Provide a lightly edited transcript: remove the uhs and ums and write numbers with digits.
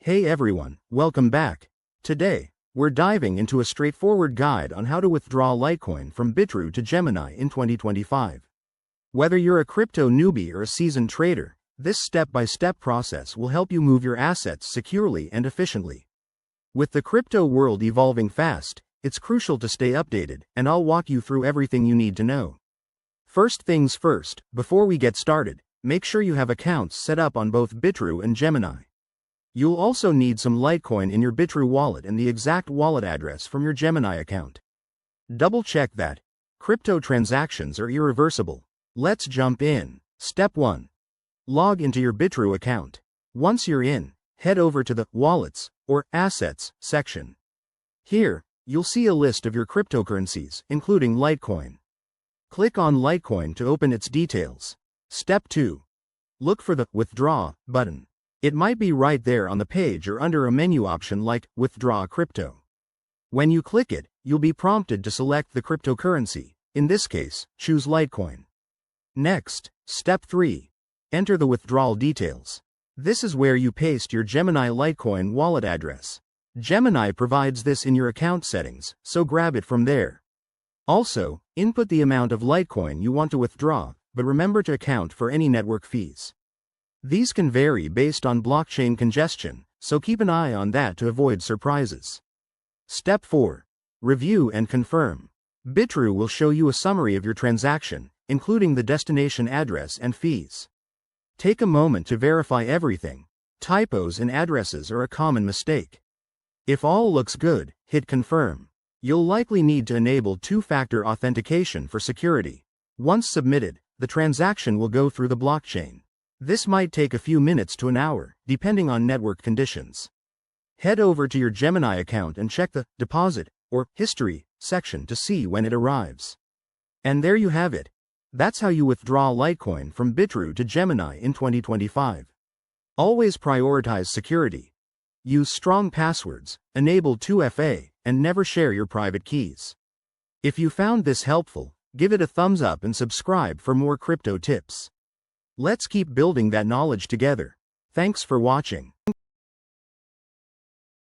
Hey everyone, welcome back. Today, we're diving into a straightforward guide on how to withdraw Litecoin from Bitrue to Gemini in 2025. Whether you're a crypto newbie or a seasoned trader, this step-by-step process will help you move your assets securely and efficiently. With the crypto world evolving fast, it's crucial to stay updated, and I'll walk you through everything you need to know. First things first, before we get started, make sure you have accounts set up on both Bitrue and Gemini. You'll also need some Litecoin in your Bitrue wallet and the exact wallet address from your Gemini account. Double-check that crypto transactions are irreversible. Let's jump in. Step 1. Log into your Bitrue account. Once you're in, head over to the Wallets or Assets section. Here, you'll see a list of your cryptocurrencies, including Litecoin. Click on Litecoin to open its details. Step 2. Look for the Withdraw button. It might be right there on the page or under a menu option like Withdraw Crypto. When you click it, you'll be prompted to select the cryptocurrency. In this case, choose Litecoin. Next, Step 3. Enter the withdrawal details. This is where you paste your Gemini Litecoin wallet address. Gemini provides this in your account settings, so grab it from there. Also, input the amount of Litecoin you want to withdraw, but remember to account for any network fees. These can vary based on blockchain congestion, so keep an eye on that to avoid surprises. Step 4. Review and confirm. Bitrue will show you a summary of your transaction, including the destination address and fees. Take a moment to verify everything. Typos in addresses are a common mistake. If all looks good, hit confirm. You'll likely need to enable two-factor authentication for security. Once submitted, the transaction will go through the blockchain. This might take a few minutes to an hour, depending on network conditions. Head over to your Gemini account and check the Deposit or History section to see when it arrives. And there you have it. That's how you withdraw Litecoin from Bitrue to Gemini in 2025. Always prioritize security. Use strong passwords, enable 2FA, and never share your private keys. If you found this helpful, give it a thumbs up and subscribe for more crypto tips. Let's keep building that knowledge together. Thanks for watching.